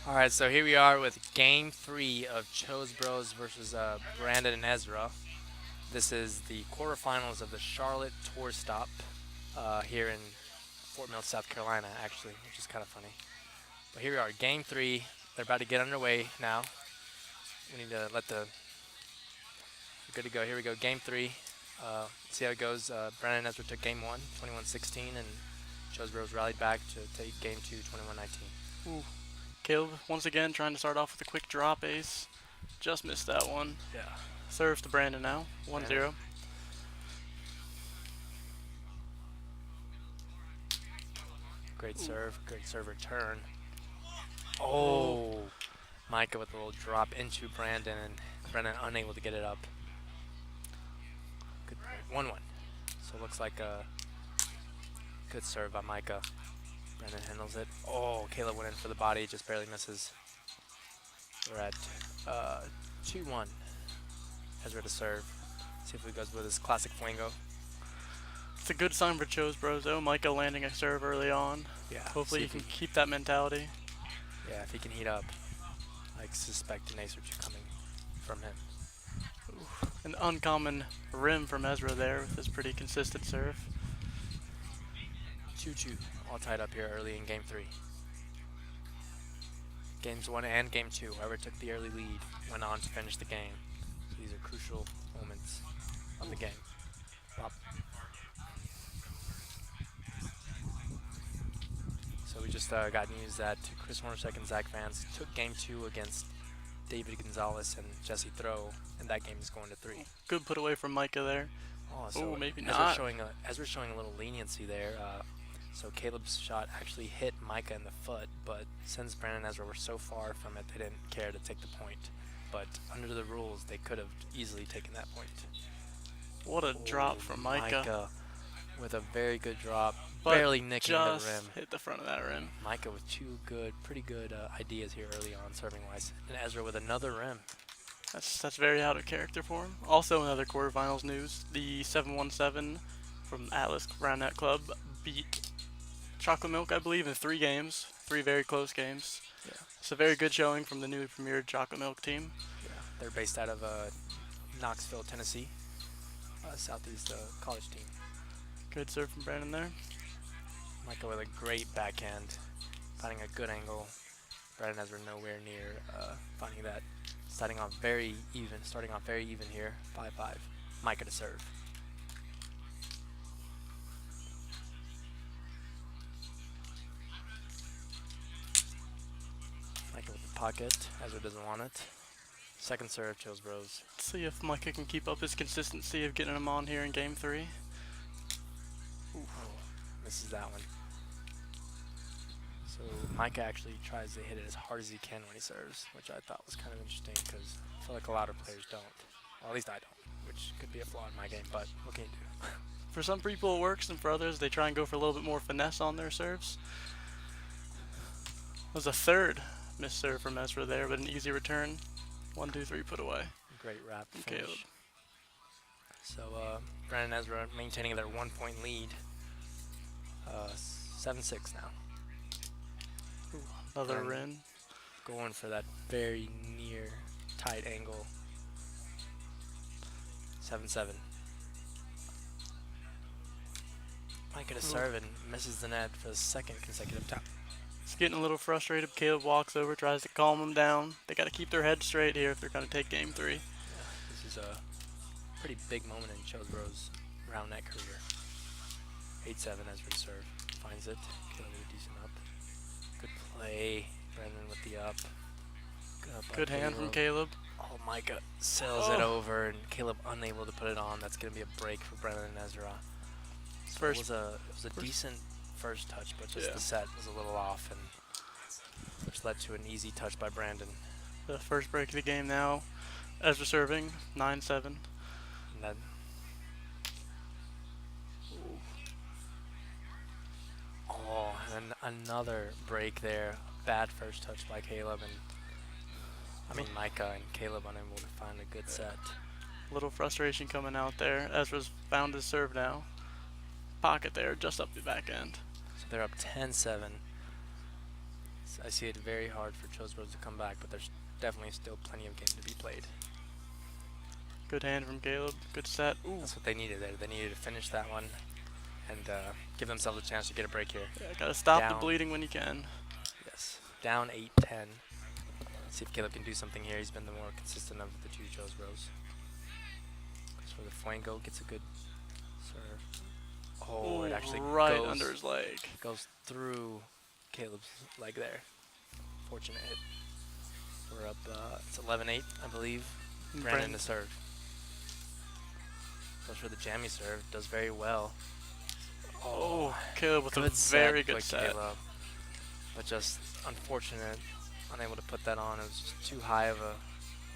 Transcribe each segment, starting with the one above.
All right, so here we are with Game 3 of Chose Bros versus Brandon and Ezra. This is the quarterfinals of the Charlotte Tour Stop here in Fort Mill, South Carolina, actually, which is kind of funny. But here we are, Game 3. They're about to get underway now. We need to let the... We're good to go. Here we go, Game 3. See how it goes. Brandon and Ezra took Game 1, 21-16, and Chose Bros rallied back to take Game 2, 21-19. Ooh. Caleb once again trying to start off with a quick drop ace. Just missed that one. Yeah. Serves to Brandon now. 1-0. Great serve return. Oh, Micah with a little drop into Brandon, and Brandon unable to get it up. Good, 1-1. So it looks like a good serve by Micah. Brandon handles it. Oh, Caleb went in for the body, just barely misses. We're at 2-1. Ezra to serve. See if he goes with his classic flingo. It's a good sign for Chose Bros though. Micah landing a serve early on. Yeah. Hopefully he can keep that mentality. Yeah, if he can heat up, I suspect an ace or two coming from him. Ooh. An uncommon rim from Ezra there with his pretty consistent serve. 2-2, all tied up here early in Game 3. Games 1 and Game 2, whoever took the early lead went on to finish the game. So these are crucial moments of the game. Well, so we just got news that Chris Hornacek and Zach Vance took Game 2 against David Gonzalez and Jesse Throw, and that game is going to 3. Good put away from Micah there. Oh, so maybe Ezra's not. Ezra's showing a little leniency there. So Caleb's shot actually hit Micah in the foot, but since Brandon and Ezra were so far from it, they didn't care to take the point. But under the rules, they could have easily taken that point. What a drop from Micah. With a very good drop, but barely nicking the rim. Just hit the front of that rim. Micah with pretty good ideas here early on, serving-wise. And Ezra with another rim. That's very out of character for him. Also, another quarterfinals news: the 717 from Atlas Round Net Club beat Chocolate Milk, I believe, in 3 games. 3 very close games. Yeah. It's a very good showing from the newly premiered Chocolate Milk team. Yeah, they're based out of Knoxville, Tennessee, Southeast college team. Good serve from Brandon there. Micah with a great backhand, finding a good angle. Brandon Ezra nowhere near finding that. Starting off very even here, 5-5. Micah to serve. Micah with the pocket. Ezra doesn't want it. Second serve, Chose Bros. Let's see if Micah can keep up his consistency of getting him on here in Game 3. Oh, misses that one. So Micah actually tries to hit it as hard as he can when he serves, which I thought was kind of interesting because I feel like a lot of players don't. Well, at least I don't, which could be a flaw in my game, but what can you do? For some people it works, and for others they try and go for a little bit more finesse on their serves. It was a third missed serve from Ezra there, but an easy return. 1, 2, 3 put away. Great wrap Caleb. finish. So Brandon and Ezra maintaining their 1-point lead. 7-6 now. Ooh, another rim. Going for that very near tight angle. 7-7. Micah to serve and misses the net for the second consecutive time. He's getting a little frustrated. Caleb walks over, tries to calm him down. They got to keep their head straight here if they're going to take Game 3. Yeah, this is a pretty big moment in Chose Bros' round net career. 8-7 Ezra to serve. Finds it. Caleb with a decent up. Good play. Brandon with the up. Good hand from Caleb. Oh, Micah sails it over, and Caleb unable to put it on. That's going to be a break for Brandon and Ezra. So it was a decent first touch, but just the set was a little off, and which led to an easy touch by Brandon. The first break of the game now. Ezra serving, 9-7. And then and another break there. Bad first touch by Caleb, and Micah and Caleb unable to find a good set. Little frustration coming out there. Ezra's found his serve now. Pocket there, just up the back end. So they're up 10-7. I see it very hard for Chosebros to come back, but there's definitely still plenty of game to be played. Good hand from Caleb. Good set. Ooh. That's what they needed there. They needed to finish that one and give themselves a chance to get a break here. Yeah, gotta stop the Down. bleeding when you can. Yes. Down 8-10. See if Caleb can do something here. He's been the more consistent of the two Chosebros. Goes for the Fuego. Gets a good serve. Oh, it actually right goes, under his leg. goes through Caleb's leg there. Fortunate hit. We're up, it's 11-8, I believe. Brandon to serve. Goes for the jammy serve. Does very well. Oh, Caleb with a good very set good by set. Caleb, but just unfortunate, unable to put that on. It was just too high of a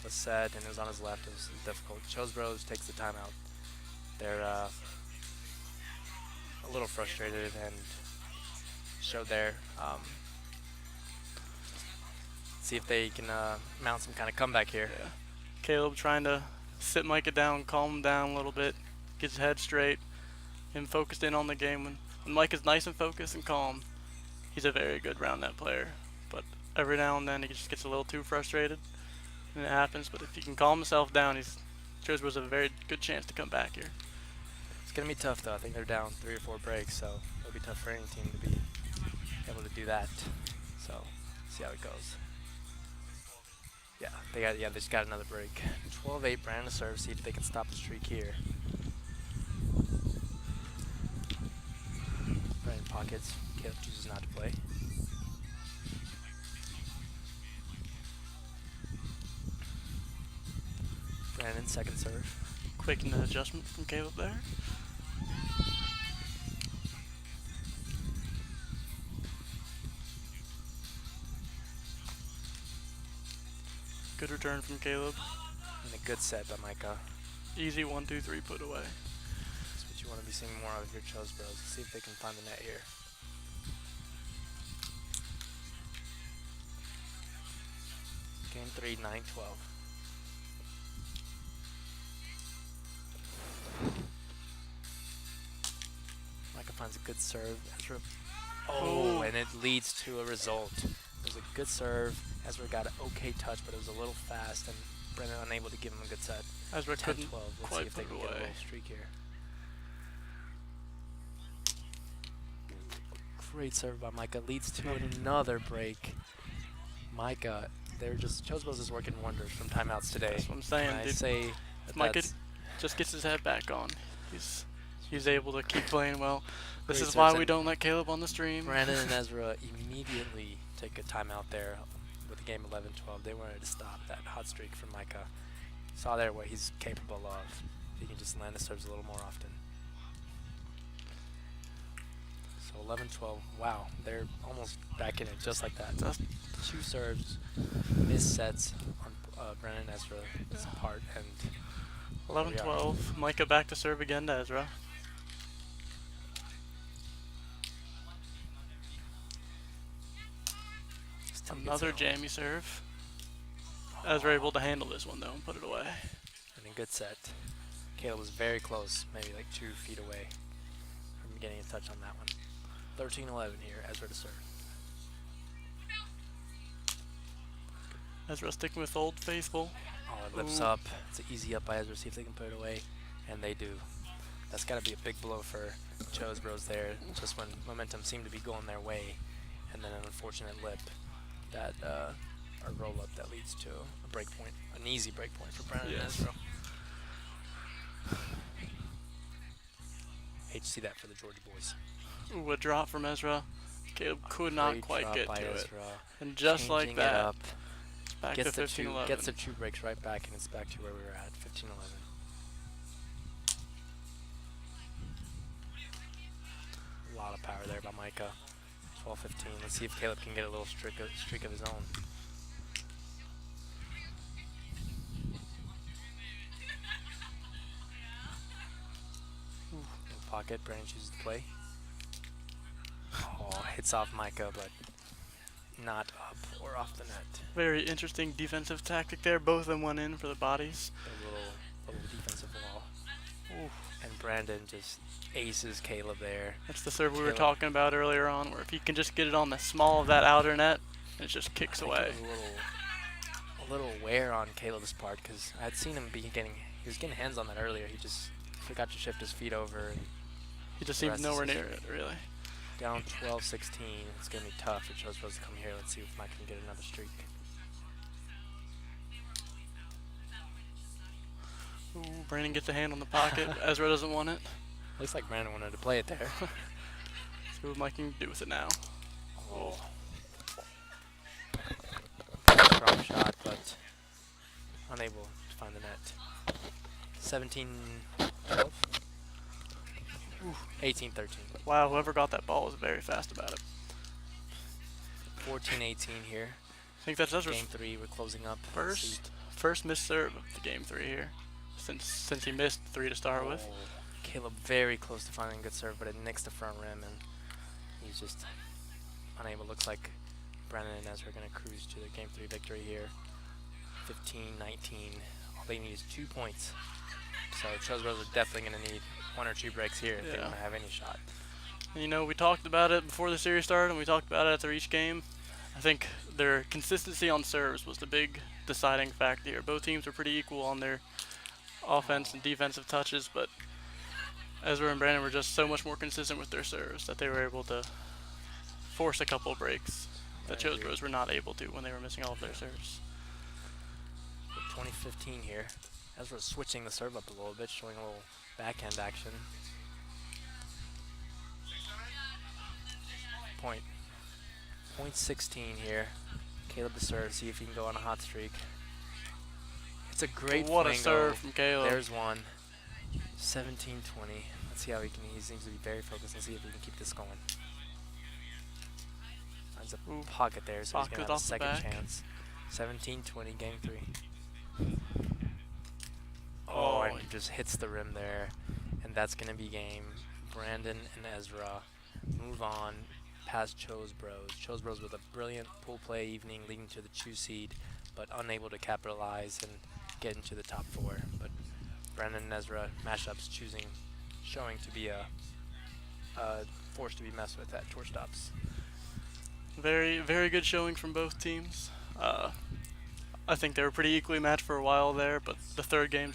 set, and it was on his left. It was difficult. Chosebros takes the timeout. They're a little frustrated and showed there. See if they can mount some kind of comeback here. Yeah. Caleb trying to sit Micah down, calm him down a little bit, get his head straight, him focused in on the game. When Micah's nice and focused and calm, he's a very good round net player. But every now and then he just gets a little too frustrated, and it happens. But if he can calm himself down, Chosebro's a very good chance to come back here. It's going to be tough, though. I think they're down 3 or 4 breaks, so it'll be tough for any team to be able to do that. So, see how it goes. Yeah, they just got another break. 12-8, Brandon to serve. See if they can stop the streak here. Brandon pockets. Caleb chooses not to play. Brandon, second serve. Quick adjustment from Caleb there. Good return from Caleb. And a good set by Micah. Easy 1, 2, 3 put away. That's what you want to be seeing more of your Chosebros. See if they can find the net here. Game 3, 9-12. Micah finds a good serve. Ezra. Oh, and it leads to a result. It was a good serve. Ezra got an okay touch, but it was a little fast, and Brennan unable to give him a good set. Ezra 10-12. couldn't Let's quite see if they put can it get a away. little streak here. Great serve by Micah. Leads to another break. Micah, Chosebros is working wonders from timeouts today. That's what I'm saying, And I dude. say If that Micah just gets his head back on, he's able to keep playing well. This Great is why serves, we and don't let Caleb on the stream. Brandon and Ezra immediately take a timeout there with the game 11-12. They wanted to stop that hot streak from Micah. Saw there what he's capable of. He can just land the serves a little more often. So 11-12. Wow, they're almost back in it just like that. That's 2 serves, missed sets on Brandon and Ezra's part, and 11-12. Micah back to serve again to Ezra. still gets Another it on. jammy serve. Ezra able to handle this one though and put it away. And a good set. Caleb was very close, maybe like 2 feet away from getting a touch on that one. 13-11 here, Ezra to serve. Ezra sticking with Old Faithful. Oh, it lifts Ooh. up. It's an easy up by Ezra. See if they can put it away. And they do. That's got to be a big blow for Chosebros there. Just when momentum seemed to be going their way. And then an unfortunate lip that, or roll up that leads to a break point. An easy break point for Brandon and Yes. Ezra. Hate to see that for the Georgia boys. Ooh, a drop from Ezra. Caleb could not Great quite drop get by to it. Ezra. And just like Changing it that, up. back Gets to the 15-11. gets the 2 breaks right back, and it's back to where we were at, 15-11. A lot of power there by Micah. 12-15. Let's see if Caleb can get a little streak of his own. In pocket, Brandon chooses to play. Oh, hits off Micah, but not up or off the net. Very interesting defensive tactic there. Both of them went in for the bodies. A little defensive wall. Ooh. And Brandon just aces Caleb there. That's the serve we were Caleb. talking about earlier on, where if he can just get it on the small of that outer net, and it just I kicks think it away. was a little wear on Caleb's part because I'd seen him he was getting hands on that earlier. He just forgot to shift his feet over, and He just the seemed rest is nowhere near history. it, really. Down 12-16. It's gonna be tough for Joe's Bros to come here. Let's see if Mike can get another streak. Ooh, Brandon gets a hand on the pocket. Ezra doesn't want it. Looks like Brandon wanted to play it there. See what Mike can do with it now. Oh. Strong shot, but unable to find the net. 17-12. 18-13. Wow, whoever got that ball was very fast about it. 14-18 here. I think that's Ezra's Game 3, we're closing up. Let's see. first missed serve of the game 3 here, since he missed 3 to start with. Caleb very close to finding a good serve, but it nicks the front rim, and he's just unable. Looks like Brandon and Ezra are going to cruise to the Game 3 victory here. 15-19. All they need is 2 points. So Chose Bros are definitely going to need 1 or 2 breaks here if they Yeah. want to have any shot. And, you know, we talked about it before the series started, and we talked about it after each game. I think their consistency on serves was the big deciding factor here. Both teams were pretty equal on their offense and defensive touches, but Ezra and Brandon were just so much more consistent with their serves that they were able to force a couple breaks that Chose Bros were not able to when they were missing all of their serves. 2015 here. Ezra's switching the serve up a little bit, showing a little backhand action. Point 16 here. Caleb to serve, see if he can go on a hot streak. It's a great What a flingo. serve from Caleb. There's one. 17-20. Let's see how he can. He seems to be very focused. Let's see if he can keep this going. Finds a pocket there, so he's Pocket gonna have a off the second back. chance. 17-20, game 3. Oh, And he just hits the rim there, and that's gonna be game. Brandon and Ezra move on past Chose Bros. Chose Bros with a brilliant pool play evening, leading to the 2 seed, but unable to capitalize and get into the top 4. But Brandon and Ezra matchups showing to be a force to be messed with at tour stops. very, very good showing from both teams. I think they were pretty equally matched for a while there, but the third game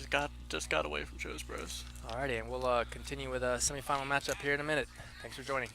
just got away from Chose Bros. Alrighty, and we'll continue with a semifinal matchup here in a minute. Thanks for joining.